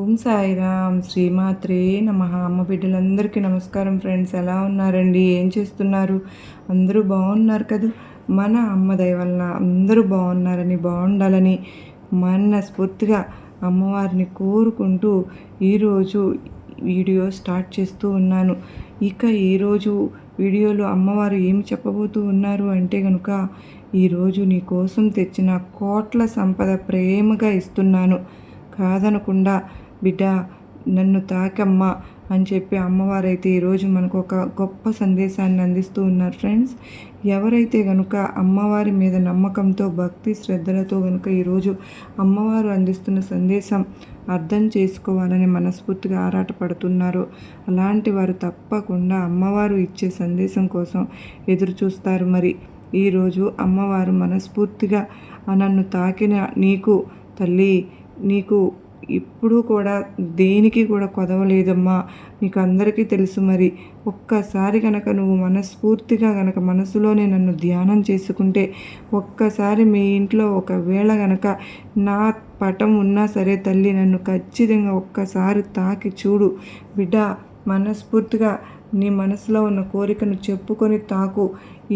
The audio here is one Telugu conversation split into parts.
ఓం సాయిరామ్ శ్రీమాత్రే నమః. అమ్మ బిడ్డలందరికీ నమస్కారం ఫ్రెండ్స్. ఎలా ఉన్నారండి? ఏం చేస్తున్నారు? అందరూ బాగున్నారు కదా? మన అమ్మ దయ వలన అందరూ బాగున్నారని, బాగుండాలని మనస్ఫూర్తిగా అమ్మవారిని కోరుకుంటూ ఈరోజు వీడియో స్టార్ట్ చేస్తూ ఉన్నాను. ఇక ఈరోజు వీడియోలో అమ్మవారు ఏమి చెప్పబోతూ ఉన్నారు అంటే కనుక, ఈరోజు నీ కోసం తెచ్చిన కోట్ల సంపద ప్రేమగా ఇస్తున్నాను, కాదనకుండా బిడ్డ నన్ను తాకమ్మా అని చెప్పి అమ్మవారైతే ఈరోజు మనకు ఒక గొప్ప సందేశాన్ని అందిస్తూ ఉన్నారు ఫ్రెండ్స్. ఎవరైతే కనుక అమ్మవారి మీద నమ్మకంతో, భక్తి శ్రద్ధలతో కనుక ఈరోజు అమ్మవారు అందిస్తున్న సందేశం అర్థం చేసుకోవాలని మనస్ఫూర్తిగా ఆరాటపడుతున్నారో అలాంటి వారు తప్పకుండా అమ్మవారు ఇచ్చే సందేశం కోసం ఎదురు చూస్తారు. మరి ఈరోజు అమ్మవారు మనస్ఫూర్తిగా నన్ను తాకిన నీకు తల్లి, నీకు ఇప్పుడు కూడా దేనికి కూడా కొదవలేదమ్మా, నీకు అందరికీ తెలుసు. మరి ఒక్కసారి కనుక నువ్వు మనస్ఫూర్తిగా కనుక మనసులోనే నన్ను ధ్యానం చేసుకుంటే, ఒక్కసారి మీ ఇంట్లో ఒకవేళ కనుక నా పటం ఉన్నా సరే తల్లి, నన్ను ఖచ్చితంగా ఒక్కసారి తాకి చూడు బిడ్డ. మనస్ఫూర్తిగా నీ మనసులో ఉన్న కోరికను చెప్పుకొని తాకు.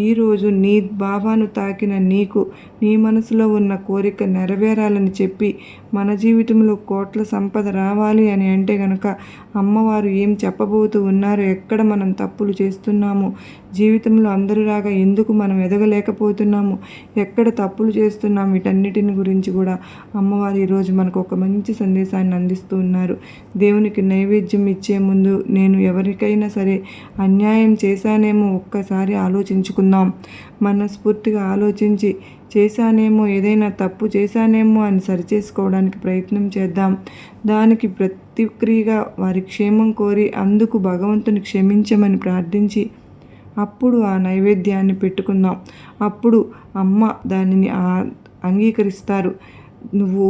ఈరోజు నీ బాబాను తాకిన నీకు నీ మనసులో ఉన్న కోరిక నెరవేరాలని చెప్పి, మన జీవితంలో కోట్ల సంపద రావాలి అని అంటే కనుక అమ్మవారు ఏం చెప్పబోతూ ఉన్నారు, ఎక్కడ మనం తప్పులు చేస్తున్నాము, జీవితంలో అందరిలాగా ఎందుకు మనం ఎదగలేకపోతున్నాము, ఎక్కడ తప్పులు చేస్తున్నాము, వీటన్నిటిని గురించి కూడా అమ్మవారు ఈరోజు మనకు ఒక మంచి సందేశాన్ని అందిస్తూ ఉన్నారు. దేవునికి నైవేద్యం ఇచ్చే ముందు నేను ఎవరికైనా సరే అన్యాయం చేశానేమో ఒక్కసారి ఆలోచించుకుందాం. మనస్ఫూర్తిగా ఆలోచించి చేశానేమో, ఏదైనా తప్పు చేశానేమో అని సరిచేసుకోవడానికి ప్రయత్నం చేద్దాం. దానికి ప్రతిక్రియగా వారి క్షేమం కోరి, అందుకు భగవంతుని క్షమించమని ప్రార్థించి అప్పుడు ఆ నైవేద్యాన్ని పెట్టుకుందాం. అప్పుడు అమ్మ దానిని అంగీకరిస్తారు. నువ్వు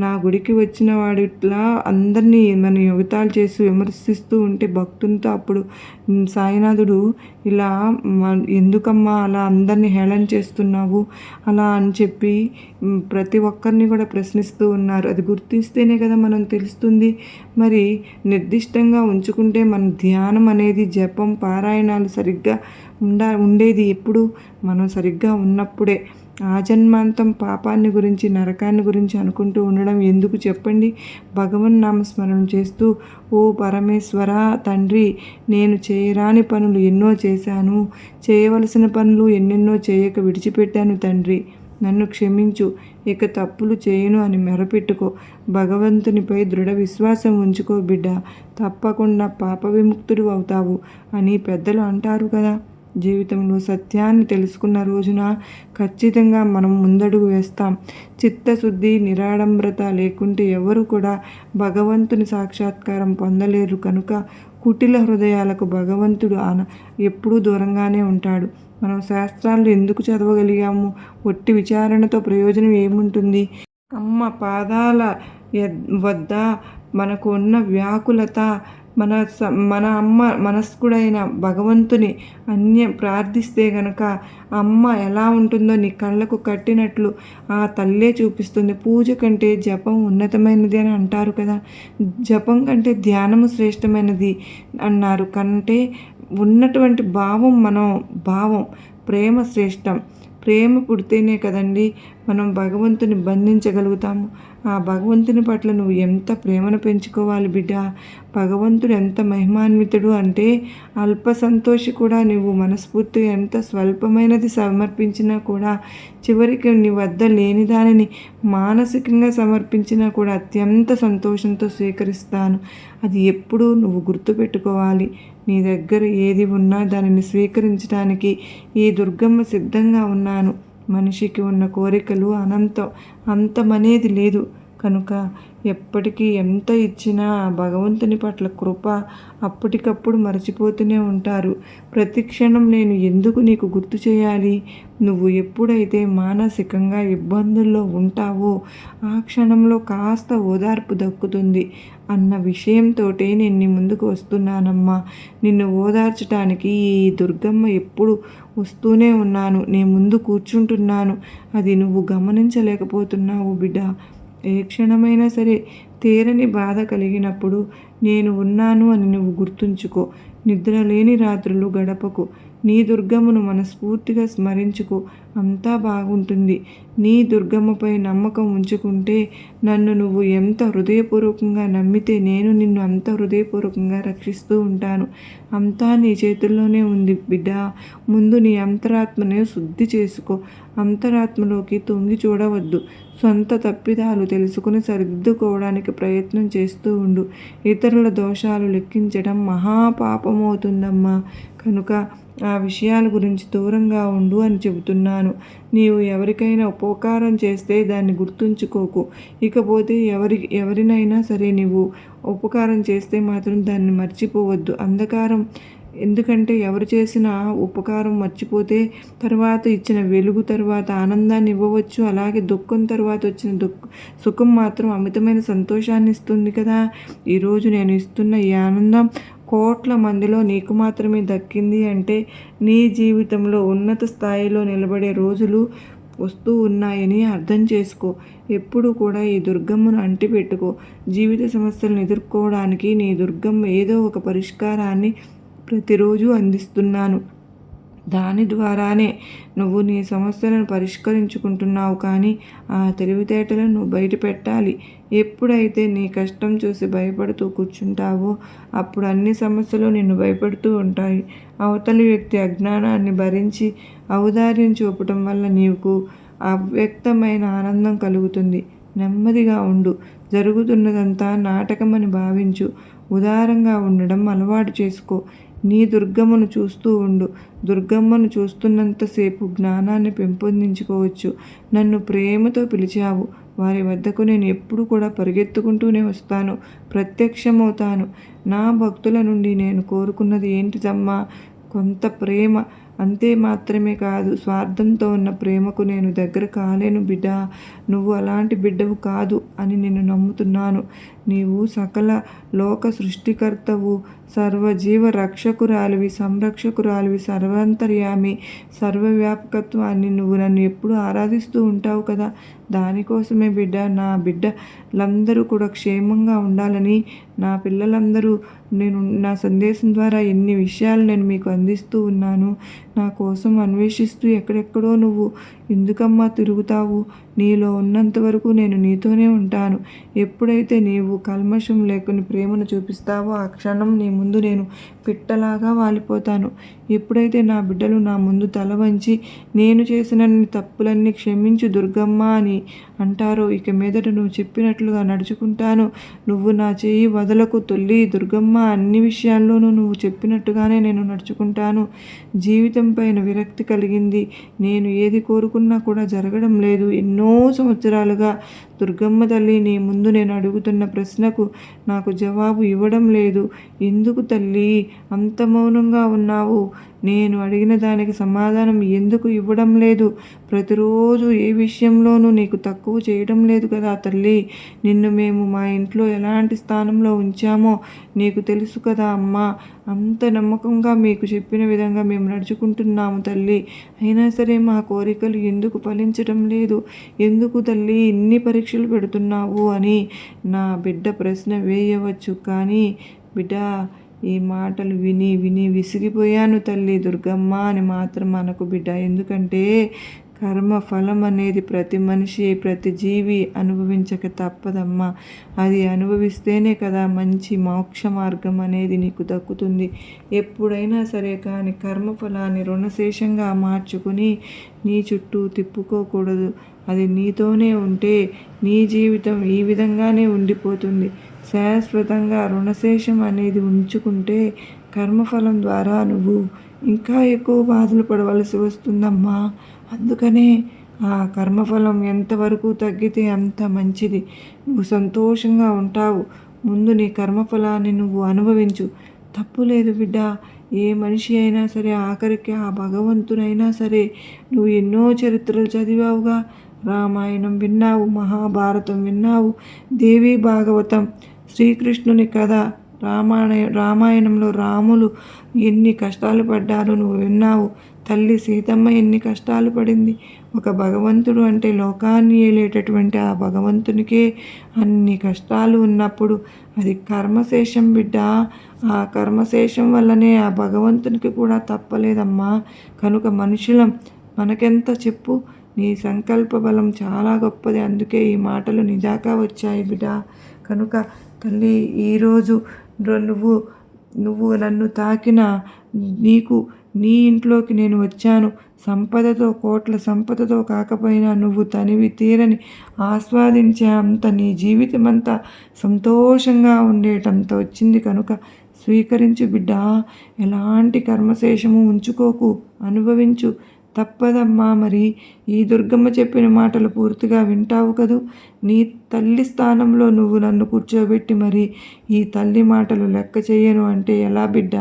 నా గుడికి వచ్చిన వాడిట్లా అందరినీ మన యువతాలు చేసి విమర్శిస్తూ ఉంటే భక్తునితో అప్పుడు సాయినాథుడు ఇలా ఎందుకమ్మా అలా అందరినీ హేళన చేస్తున్నావు అలా అని చెప్పి ప్రతి ఒక్కరిని కూడా ప్రశ్నిస్తూ ఉన్నారు. అది గుర్తిస్తేనే కదా మనం తెలుస్తుంది. మరి నిర్దిష్టంగా ఉంచుకుంటే మన ధ్యానం అనేది, జపం, పారాయణాలు సరిగ్గా ఉండేది ఎప్పుడు మనం సరిగ్గా ఉన్నప్పుడే. ఆజన్మాంతం పాపాన్ని గురించి, నరకాన్ని గురించి అనుకుంటూ ఉండడం ఎందుకు చెప్పండి? భగవన్ నామస్మరణం చేస్తూ, ఓ పరమేశ్వర తండ్రి, నేను చేయరాని పనులు ఎన్నో చేశాను, చేయవలసిన పనులు ఎన్నెన్నో చేయక విడిచిపెట్టాను తండ్రి, నన్ను క్షమించు, ఇక తప్పులు చేయను అని మెరపెట్టుకో. భగవంతునిపై దృఢ విశ్వాసం ఉంచుకో బిడ్డ, తప్పకుండా పాప విముక్తుడు అవుతావు అని పెద్దలు అంటారు కదా. జీవితంలో సత్యాన్ని తెలుసుకున్న రోజున ఖచ్చితంగా మనం ముందడుగు వేస్తాం. చిత్తశుద్ధి, నిరాడంబరత లేకుంటే ఎవరు కూడా భగవంతుని సాక్షాత్కారం పొందలేరు. కనుక కుటిల హృదయాలకు భగవంతుడు ఎప్పుడూ దూరంగానే ఉంటాడు. మనం శాస్త్రాలు ఎందుకు చదవగలిగాము? ఒట్టి విచారణతో ప్రయోజనం ఏముంటుంది? అమ్మ పాదాల వద్ద మనకు ఉన్న వ్యాకులత, మన అమ్మ మనస్కుడైన భగవంతుని ప్రార్థిస్తే గనక అమ్మ ఎలా ఉంటుందో నీ కళ్ళకు కట్టినట్లు ఆ తల్లే చూపిస్తుంది. పూజ కంటే జపం ఉన్నతమైనది అని అంటారు కదా. జపం కంటే ధ్యానము శ్రేష్టమైనది అన్నారు. కంటే ఉన్నటువంటి భావం ప్రేమ శ్రేష్టం. ప్రేమ పుడితేనే కదండి మనం భగవంతుని బంధించగలుగుతాము. ఆ భగవంతుని పట్ల నువ్వు ఎంత ప్రేమను పెంచుకోవాలి బిడ్డ. భగవంతుడు ఎంత మహిమాన్వితుడు అంటే, అల్ప సంతోషి కూడా నువ్వు మనస్ఫూర్తిగా ఎంత స్వల్పమైనది సమర్పించినా కూడా, చివరికి నీ వద్ద లేని దానిని మానసికంగా సమర్పించినా కూడా అత్యంత సంతోషంతో స్వీకరిస్తాను. అది ఎప్పుడూ నువ్వు గుర్తుపెట్టుకోవాలి. నీ దగ్గర ఏది ఉన్నా దానిని స్వీకరించడానికి ఈ దుర్గమ్మ సిద్ధంగా ఉన్నాను. మనిషికి ఉన్న కోరికలు అనంతం, అంతమనేది లేదు. కనుక ఎప్పటికీ ఎంత ఇచ్చినా భగవంతుని పట్ల కృప అప్పటికప్పుడు మర్చిపోతూనే ఉంటారు. ప్రతి క్షణం నేను ఎందుకు నీకు గుర్తు చేయాలి? నువ్వు ఎప్పుడైతే మానసికంగా ఇబ్బందుల్లో ఉంటావో ఆ క్షణంలో కాస్త ఓదార్పు దక్కుతుంది అన్న విషయంతో నేను నీ ముందుకు వస్తున్నానమ్మా. నిన్ను ఓదార్చడానికి ఈ దుర్గమ్మ ఎప్పుడు వస్తూనే ఉన్నాను, నీ ముందు కూర్చుంటున్నాను. అది నువ్వు గమనించలేకపోతున్నావు బిడ్డ. ఏ క్షణమైనా సరే తీరని బాధ కలిగినప్పుడు నేను ఉన్నాను అని నువ్వు గుర్తుంచుకో. నిద్రలేని రాత్రులు గడపకు. నీ దుర్గమ్మను మనస్ఫూర్తిగా స్మరించుకో. అంతా బాగుంటుంది. నీ దుర్గమ్మపై నమ్మకం ఉంచుకుంటే, నన్ను నువ్వు ఎంత హృదయపూర్వకంగా నమ్మితే నేను నిన్ను అంత హృదయపూర్వకంగా రక్షిస్తూ ఉంటాను. అంతా నీ చేతుల్లోనే ఉంది బిడ్డ. ముందు నీ అంతరాత్మను శుద్ధి చేసుకో. అంతరాత్మలోకి తొంగి చూడవద్దు. సొంత తప్పిదాలు తెలుసుకుని సరిదిద్దుకోవడానికి ప్రయత్నం చేస్తూ ఉండు. ఇతరుల దోషాలు లెక్కించడం మహాపాపమవుతుందమ్మా. కనుక ఆ విషయాల గురించి దూరంగా ఉండు అని చెబుతున్నాను. నీవు ఎవరికైనా ఉపకారం చేస్తే దాన్ని గుర్తుంచుకోకు. ఇకపోతే ఎవరినైనా సరే నీవు ఉపకారం చేస్తే మాత్రం దాన్ని మర్చిపోవద్దు. ఎందుకంటే ఎవరు చేసిన ఉపకారం మర్చిపోతే తర్వాత ఇచ్చిన వెలుగు తర్వాత ఆనందాన్ని ఇవ్వవచ్చు. అలాగే దుఃఖం తర్వాత వచ్చిన సుఖం మాత్రం అమితమైన సంతోషాన్ని ఇస్తుంది కదా. ఈరోజు నేను ఇస్తున్న ఈ ఆనందం కోట్ల మందిలో నీకు మాత్రమే దక్కింది అంటే నీ జీవితంలో ఉన్నత స్థాయిలో నిలబడే రోజులు వస్తూ ఉన్నాయని అర్థం చేసుకో. ఎప్పుడు కూడా ఈ దుర్గమ్మను అంటిపెట్టుకో. జీవిత సమస్యలను ఎదుర్కోవడానికి నీ దుర్గమ్మ ఏదో ఒక పరిష్కారాన్ని ప్రతిరోజు అందిస్తున్నాను. దాని ద్వారానే నువ్వు నీ సమస్యలను పరిష్కరించుకుంటున్నావు. కానీ ఆ తెలివితేటలను నువ్వు బయట పెట్టాలి. ఎప్పుడైతే నీ కష్టం చూసి భయపడుతూ కూర్చుంటావో అప్పుడు అన్ని సమస్యలు నిన్ను భయపడుతూ ఉంటాయి. అవతలి వ్యక్తి అజ్ఞానాన్ని భరించి ఔదార్యం చూపటం వల్ల నీకు అవ్యక్తమైన ఆనందం కలుగుతుంది. నెమ్మదిగా ఉండు. జరుగుతున్నదంతా నాటకమని భావించు. ఉదారంగా ఉండడం అలవాటు చేసుకో. నీ దుర్గమ్మను చూస్తూ ఉండు. దుర్గమ్మను చూస్తున్నంతసేపు జ్ఞానాన్ని పెంపొందించుకోవచ్చు. నన్ను ప్రేమతో పిలిచావు. వారి వద్దకు నేను ఎప్పుడు కూడా పరిగెత్తుకుంటూనే వస్తాను, ప్రత్యక్షమవుతాను. నా భక్తుల నుండి నేను కోరుకున్నది ఏంటిదమ్మా? కొంత ప్రేమ. అంతే మాత్రమే కాదు, స్వార్థంతో ఉన్న ప్రేమకు నేను దగ్గర కాలేను బిడ్డ. నువ్వు అలాంటి బిడ్డవు కాదు అని నేను నమ్ముతున్నాను. నీవు సకల లోక సృష్టికర్తవు, సర్వజీవ రక్షకురాలివి, సంరక్షకురాలివి, సర్వాంతర్యామి, సర్వవ్యాపకత్వాన్ని నువ్వు నన్ను ఎప్పుడు ఆరాధిస్తూ ఉంటావు కదా. దానికోసమే బిడ్డ, నా బిడ్డలందరూ కూడా క్షేమంగా ఉండాలని, నా పిల్లలందరూ నా సందేశం ద్వారా ఎన్ని విషయాలు నేను మీకు అందిస్తూ ఉన్నాను. నా కోసం అన్వేషిస్తూ ఎక్కడెక్కడో నువ్వు ఎందుకమ్మా తిరుగుతావు? నీలో ఉన్నంత వరకు నేను నీతోనే ఉంటాను. ఎప్పుడైతే నీవు కల్మషం లేకుని ప్రేమను చూపిస్తావో ఆ క్షణం నీ ముందు నేను పిట్టలాగా వాలిపోతాను. ఎప్పుడైతే నా బిడ్డలు నా ముందు తల వంచి నేను చేసిన తప్పులన్నీ క్షమించు దుర్గమ్మ అని అంటారో ఇక మీదట నువ్వు చెప్పినట్లుగా నడుచుకుంటాను. నువ్వు నా చేయి వదలకు తొల్లి దుర్గమ్మ, అన్ని విషయాల్లోనూ నువ్వు చెప్పినట్టుగానే నేను నడుచుకుంటాను. జీవితం పైన విరక్తి కలిగింది. నేను ఏది కోరుకున్నా కూడా జరగడం లేదు. ఎన్నో సంవత్సరాలుగా దుర్గమ్మ తల్లి, నీ ముందు నేను అడుగుతున్న ప్రశ్నకు నాకు జవాబు ఇవ్వడం లేదు. ఎందుకు తల్లి అంత మౌనంగా ఉన్నావు? నేను అడిగిన దానికి సమాధానం ఎందుకు ఇవ్వడం లేదు? ప్రతిరోజు ఏ విషయంలోనూ నీకు తక్కువ చేయడం లేదు కదా తల్లి. నిన్ను మేము మా ఇంట్లో ఎలాంటి స్థానంలో ఉంచామో నీకు తెలుసు కదా అమ్మా. అంత నమ్మకంగా మీకు చెప్పిన విధంగా మేము నడుచుకుంటున్నాము తల్లి. అయినా సరే మా కోరికలు ఎందుకు ఫలించడం లేదు? ఎందుకు తల్లి ఇన్ని పరీక్షలు పెడుతున్నావు అని నా బిడ్డ ప్రశ్న వేయవచ్చు. కానీ బిడ్డ, ఈ మాటలు విని విని విసిగిపోయాను తల్లి. దుర్గమ్మ అని మాత్రం అనకు బిడ్డ. ఎందుకంటే కర్మ ఫలం అనేది ప్రతి మనిషి, ప్రతి జీవి అనుభవించక తప్పదమ్మా. అది అనుభవిస్తేనే కదా మంచి మోక్ష మార్గం అనేది నీకు దక్కుతుంది. ఎప్పుడైనా సరే కానీ కర్మఫలాన్ని రుణశేషంగా మార్చుకుని నీ చుట్టూ తిప్పుకోకూడదు. అది నీతోనే ఉంటే నీ జీవితం ఈ విధంగానే ఉండిపోతుంది. శాశ్వతంగా రుణశేషం అనేది ఉంచుకుంటే కర్మఫలం ద్వారా నువ్వు ఇంకా ఎక్కువ బాధలు పడవలసి వస్తుందమ్మా. అందుకనే ఆ కర్మఫలం ఎంతవరకు తగ్గితే అంత మంచిది. నువ్వు సంతోషంగా ఉంటావు. ముందు నీ కర్మఫలాన్ని నువ్వు అనుభవించు. తప్పు లేదు బిడ్డ. ఏ మనిషి అయినా సరే, ఆఖరికి ఆ భగవంతునైనా సరే, నువ్వు ఎన్నో చరిత్రలు చదివావుగా. రామాయణం విన్నావు, మహాభారతం విన్నావు, దేవి భాగవతం, శ్రీకృష్ణుని కథ రామాయణంలో రాములు ఎన్ని కష్టాలు పడ్డారో నువ్వు విన్నావు. తల్లి సీతమ్మ ఎన్ని కష్టాలు పడింది. ఒక భగవంతుడు అంటే లోకాన్ని ఏలేటటువంటి ఆ భగవంతునికే అన్ని కష్టాలు ఉన్నప్పుడు అది కర్మశేషం బిడ్డ. ఆ కర్మశేషం వల్లనే ఆ భగవంతునికి కూడా తప్పలేదమ్మా. కనుక మనుషులం మనకెంత చెప్పు. నీ సంకల్ప బలం చాలా గొప్పది. అందుకే ఈ మాటలు నిజాగా వచ్చాయి బిడ్డ. కనుక తల్లి ఈరోజు నువ్వు నువ్వు నన్ను తాకిన నీకు నీ ఇంట్లోకి నేను వచ్చాను. సంపదతో, కోట్ల సంపదతో కాకపోయినా నువ్వు తనివి తీరని ఆస్వాదించే అంత నీ జీవితం అంతా సంతోషంగా ఉండేటంత వచ్చింది. కనుక స్వీకరించు బిడ్డ. ఎలాంటి కర్మశేషము ఉంచుకోకు, అనుభవించు. తప్పదమ్మా. మరి ఈ దుర్గమ్మ చెప్పిన మాటలు పూర్తిగా వింటావు కదూ. నీ తల్లి స్థానంలో నువ్వు నన్ను కూర్చోబెట్టి మరి ఈ తల్లి మాటలు లెక్క చేయను అంటే ఎలా బిడ్డ?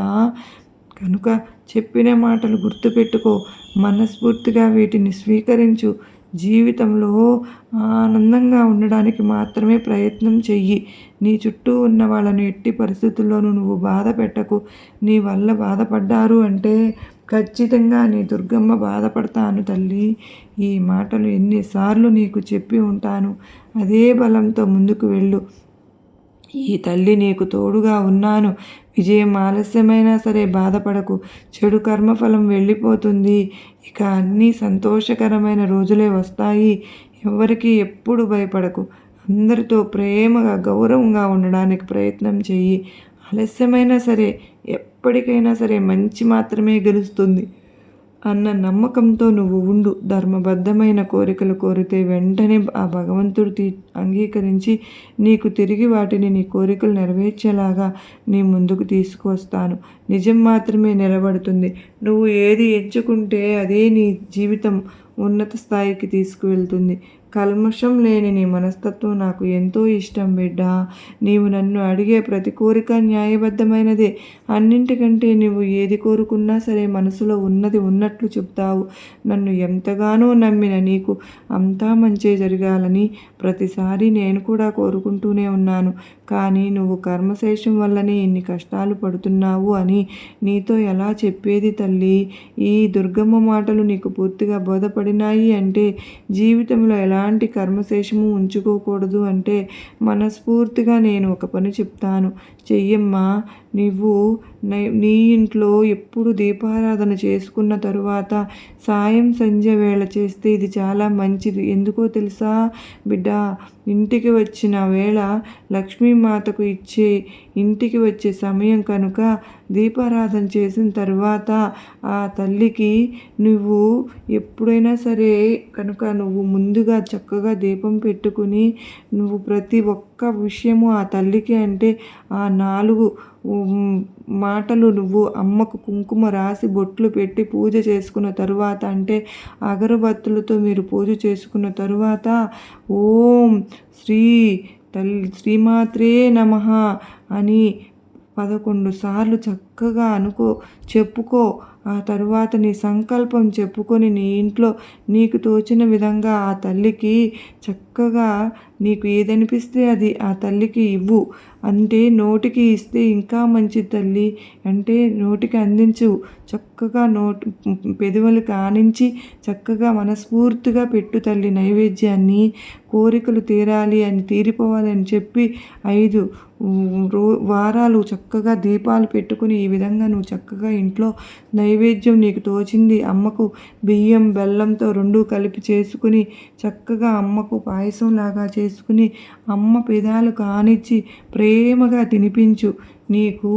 కనుక చెప్పిన మాటలు గుర్తుపెట్టుకో, మనస్ఫూర్తిగా వీటిని స్వీకరించు. జీవితంలో ఆనందంగా ఉండడానికి మాత్రమే ప్రయత్నం చెయ్యి. నీ చుట్టూ ఉన్న వాళ్ళను ఎట్టి పరిస్థితుల్లోనూ నువ్వు బాధ పెట్టకు. నీ వల్ల బాధపడ్డారు అంటే ఖచ్చితంగా నీ దుర్గమ్మ బాధపడతాను తల్లి. ఈ మాటలు ఎన్నిసార్లు నీకు చెప్పి ఉంటాను. అదే బలంతో ముందుకు వెళ్ళు. ఈ తల్లి నీకు తోడుగా ఉన్నాను. విజయం ఆలస్యమైనా సరే బాధపడకు. చెడు కర్మఫలం వెళ్ళిపోతుంది. ఇక అన్నీ సంతోషకరమైన రోజులే వస్తాయి. ఎవరికి ఎప్పుడు భయపడకు. అందరితో ప్రేమగా, గౌరవంగా ఉండడానికి ప్రయత్నం చెయ్యి. ఆలస్యమైనా సరే, ఎప్పటికైనా సరే మంచి మాత్రమే గెలుస్తుంది అన్న నమ్మకంతో నువ్వు ఉండు. ధర్మబద్ధమైన కోరికలు కోరితే వెంటనే ఆ భగవంతుడు అంగీకరించి నీకు తిరిగి వాటిని నీ కోరికలు నెరవేర్చేలాగా నీ ముందుకు తీసుకువస్తాను. నిజం మాత్రమే నిలబడుతుంది. నువ్వు ఏది ఎంచుకుంటే అదే నీ జీవితం ఉన్నత స్థాయికి తీసుకువెళ్తుంది. కల్మషం లేని నీ మనస్తత్వం నాకు ఎంతో ఇష్టం బిడ్డ. నీవు నన్ను అడిగే ప్రతి కోరిక న్యాయబద్ధమైనదే. అన్నింటికంటే నువ్వు ఏది కోరుకున్నా సరే మనసులో ఉన్నది ఉన్నట్లు చెప్తావు. నన్ను ఎంతగానో నమ్మిన నీకు అంతా మంచే జరగాలని ప్రతిసారి నేను కూడా కోరుకుంటూనే ఉన్నాను. కానీ నువ్వు కర్మశేషం వల్లనే ఇన్ని కష్టాలు పడుతున్నావు అని నీతో ఎలా చెప్పేది తల్లి? ఈ దుర్గమ్మ మాటలు నీకు పూర్తిగా బోధపడినాయి అంటే జీవితంలో ఎలాంటి కర్మశేషము ఉంచుకోకూడదు అంటే మనస్ఫూర్తిగా నేను ఒక పని చెప్తాను. చెయ్యమ్మా. నువ్వు నీ ఇంట్లో ఎప్పుడు దీపారాధన చేసుకున్న తరువాత సాయం సంధ్య వేళ చేస్తే ఇది చాలా మంచిది. ఎందుకో తెలుసా బిడ్డ? ఇంటికి వచ్చిన వేళ లక్ష్మీమాతకు ఇచ్చే ఇంటికి వచ్చే సమయం కనుక దీపారాధన చేసిన తర్వాత ఆ తల్లికి నువ్వు ఎప్పుడైనా సరే కనుక నువ్వు ముందుగా చక్కగా దీపం పెట్టుకుని నువ్వు ప్రతి ఒక్క విషయము ఆ తల్లికి అంటే ఆ 4 మాటలు నువ్వు అమ్మకు కుంకుమ రాసి బొట్లు పెట్టి పూజ చేసుకున్న తరువాత అంటే అగరబత్తులతో మీరు పూజ చేసుకున్న తరువాత ఓం శ్రీమాత్రే నమః అని 11 సార్లు చక్కగా చెప్పుకో. ఆ తరువాత నీ సంకల్పం చెప్పుకొని నీ ఇంట్లో నీకు తోచిన విధంగా ఆ తల్లికి చక్కగా నీకు ఏదనిపిస్తే అది ఆ తల్లికి ఇవ్వు. అంటే నోటికి ఇస్తే ఇంకా మంచి తల్లి. అంటే నోటికి అందించు. చక్కగా పెదవులకు ఆనించి చక్కగా మనస్ఫూర్తిగా పెట్టు తల్లి నైవేద్యాన్ని. కోరికలు తీరిపోవాలి అని చెప్పి 5 వారాలు చక్కగా దీపాలు పెట్టుకుని ఈ విధంగా నువ్వు చక్కగా ఇంట్లో నైవేద్యం నీకు తోచింది అమ్మకు బియ్యం బెల్లంతో 2 కలిపి చేసుకుని చక్కగా అమ్మకు పాయసంలాగా చేసుకుని అమ్మ పెదాలు కానిచ్చి ప్రేమగా తినిపించు. నీకు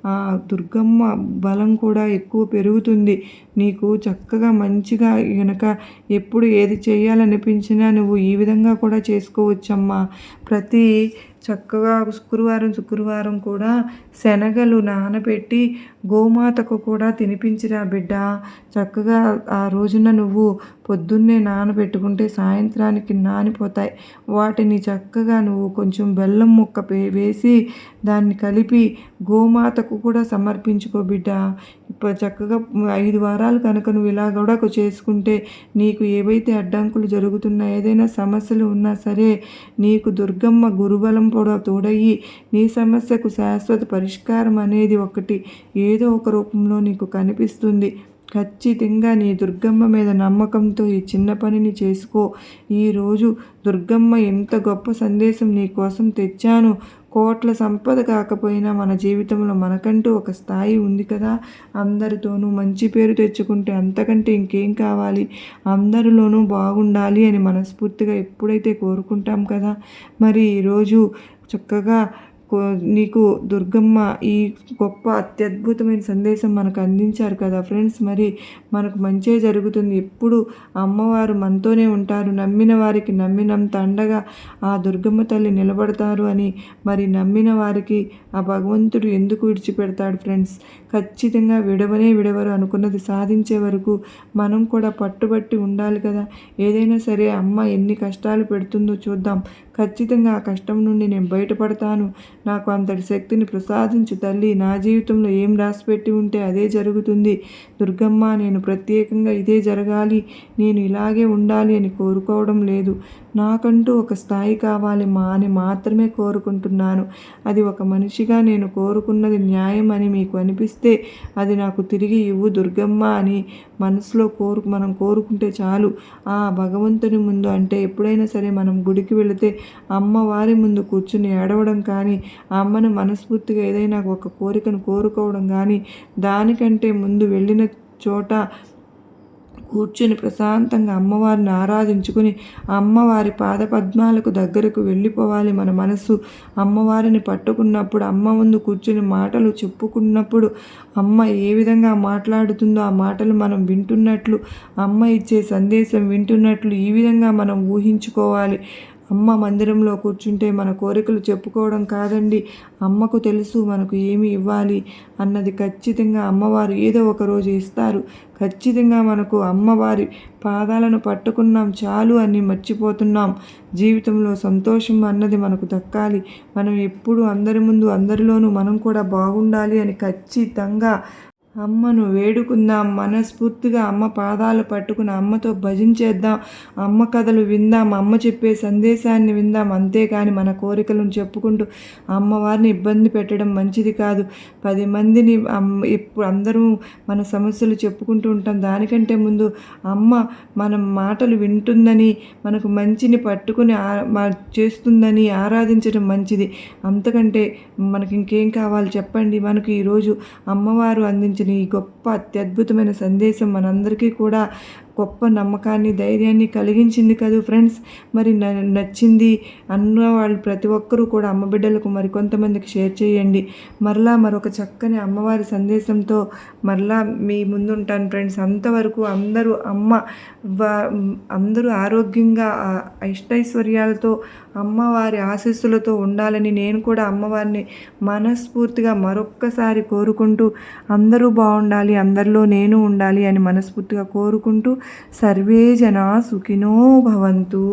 ఆ దుర్గమ్మ బలం కూడా ఎక్కువ పెరుగుతుంది. నీకు చక్కగా మంచిగా గనక ఎప్పుడు ఏది చేయాలనిపించినా నువ్వు ఈ విధంగా కూడా చేసుకోవచ్చమ్మా. చక్కగా శుక్రవారం కూడా శనగలు నానబెట్టి గోమాతకు కూడా తినిపించిరా బిడ్డ. చక్కగా ఆ రోజున నువ్వు పొద్దున్నే నానబెట్టుకుంటే సాయంత్రానికి నానిపోతాయి. వాటిని చక్కగా నువ్వు కొంచెం బెల్లం ముక్క వేసి దాన్ని కలిపి గోమాతకు కూడా సమర్పించుకో బిడ్డ. ఇప్పుడు చక్కగా 5 వారాలు కనుక నువ్వు ఇలా కూడా చేసుకుంటే నీకు ఏవైతే అడ్డంకులు జరుగుతున్నాయో, ఏదైనా సమస్యలు ఉన్నా సరే నీకు దుర్గమ్మ గురుబలం కూడా తోడయ్యి నీ సమస్యకు శాశ్వత పరిష్కారం అనేది ఒకటి ఏదో ఒక రూపంలో నీకు కనిపిస్తుంది. ఖచ్చితంగా నీ దుర్గమ్మ మీద నమ్మకంతో ఈ చిన్న పనిని చేసుకో. ఈరోజు దుర్గమ్మ ఎంత గొప్ప సందేశం నీ కోసం తెచ్చాను. కోట్ల సంపద కాకపోయినా మన జీవితంలో మనకంటూ ఒక స్థాయి ఉంది కదా. అందరితోనూ మంచి పేరు తెచ్చుకుంటే అంతకంటే ఇంకేం కావాలి. అందరిలోనూ బాగుండాలి అని మనస్ఫూర్తిగా ఎప్పుడైతే కోరుకుంటాం కదా. మరి ఈరోజు చక్కగా నీకు దుర్గమ్మ ఈ గొప్ప అత్యద్భుతమైన సందేశం మనకు అందించారు కదా ఫ్రెండ్స్. మరి మనకు మంచే జరుగుతుంది. ఎప్పుడు అమ్మవారు మనతోనే ఉంటారు. నమ్మిన వారికి నమ్మినంత అండగా ఆ దుర్గమ్మ తల్లి నిలబడతారు అని, మరి నమ్మిన వారికి ఆ భగవంతుడు ఎందుకు విడిచిపెడతాడు ఫ్రెండ్స్. ఖచ్చితంగా విడవరు. అనుకున్నది సాధించే వరకు మనం కూడా పట్టుబట్టి ఉండాలి కదా. ఏదైనా సరే అమ్మ ఎన్ని కష్టాలు పెడుతుందో చూద్దాం. ఖచ్చితంగా ఆ కష్టం నుండి నేను బయటపడతాను. నాకు అంతటి శక్తిని ప్రసాదించు తల్లి. నా జీవితంలో ఏం రాసిపెట్టి ఉంటే అదే జరుగుతుంది. దుర్గమ్మ, నేను ప్రత్యేకంగా ఇదే జరగాలి, నేను ఇలాగే ఉండాలి అని కోరుకోవడం లేదు. నాకంటూ ఒక స్థాయి కావాలి అని మాత్రమే కోరుకుంటున్నాను. అది ఒక మనిషిగా నేను కోరుకున్నది న్యాయం అని మీకు అనిపిస్తే అది నాకు తిరిగి ఇవ్వు దుర్గమ్మ అని మనసులో మనం కోరుకుంటే చాలు. ఆ భగవంతుని ముందు అంటే ఎప్పుడైనా సరే మనం గుడికి వెళితే అమ్మవారి ముందు కూర్చుని ఏడవడం కానీ, ఆ అమ్మను మనస్ఫూర్తిగా ఏదైనా ఒక కోరికను కోరుకోవడం కానీ, దానికంటే ముందు వెళ్ళిన చోట కూర్చొని ప్రశాంతంగా అమ్మవారిని ఆరాధించుకుని అమ్మవారి పాదపద్మాలకు దగ్గరకు వెళ్ళిపోవాలి మన మనసు. అమ్మవారిని పట్టుకున్నప్పుడు, అమ్మ ముందు కూర్చొని మాటలు చెప్పుకున్నప్పుడు అమ్మ ఏ విధంగా మాట్లాడుతుందో ఆ మాటలు మనం వింటున్నట్లు, అమ్మ ఇచ్చే సందేశం వింటున్నట్లు ఈ విధంగా మనం ఊహించుకోవాలి. అమ్మ మందిరంలో కూర్చుంటే మన కోరికలు చెప్పుకోవడం కాదండి. అమ్మకు తెలుసు మనకు ఏమి ఇవ్వాలి అన్నది. ఖచ్చితంగా అమ్మవారు ఏదో ఒక రోజు ఇస్తారు. ఖచ్చితంగా మనకు అమ్మవారి పాదాలను పట్టుకున్నాం చాలు అని మర్చిపోతున్నాం. జీవితంలో సంతోషం అన్నది మనకు దక్కాలి. మనం ఎప్పుడు అందరి ముందు అందరిలోనూ మనం కూడా బాగుండాలి అని ఖచ్చితంగా అమ్మను వేడుకుందాం. మనస్ఫూర్తిగా అమ్మ పాదాలు పట్టుకుని అమ్మతో భజించేద్దాం. అమ్మ కథలు విందాం. అమ్మ చెప్పే సందేశాన్ని విందాం. అంతేకాని మన కోరికలను చెప్పుకుంటూ అమ్మవారిని ఇబ్బంది పెట్టడం మంచిది కాదు. 10 మందిని ఎప్పుడు అందరూ మన సమస్యలు చెప్పుకుంటూ ఉంటాం. దానికంటే ముందు అమ్మ మన మాటలు వింటుందని, మనకు మంచిని పట్టుకుని చేస్తుందని ఆరాధించడం మంచిది. అంతకంటే మనకి ఇంకేం కావాలి చెప్పండి. మనకు ఈరోజు అమ్మవారు అందించిన ఈ గొప్ప అత్యద్భుతమైన సందేశం మనందరికీ కూడా గొప్ప నమ్మకాన్ని, ధైర్యాన్ని కలిగించింది కదా ఫ్రెండ్స్. మరి నచ్చింది అన్న వాళ్ళు ప్రతి ఒక్కరూ కూడా అమ్మ బిడ్డలకు మరికొంతమందికి షేర్ చేయండి. మరలా మరొక చక్కని అమ్మవారి సందేశంతో మరలా మీ ముందుంటాను ఫ్రెండ్స్. అంతవరకు అందరూ ఆరోగ్యంగా అష్టైశ్వర్యాలతో అమ్మవారి ఆశీస్సులతో ఉండాలని నేను కూడా అమ్మవారిని మనస్ఫూర్తిగా మరొక్కసారి కోరుకుంటూ, అందరూ బాగుండాలి, అందరిలో నేను ఉండాలి అని మనస్ఫూర్తిగా కోరుకుంటూ, సర్వే జనా సుఖినో భవంతు.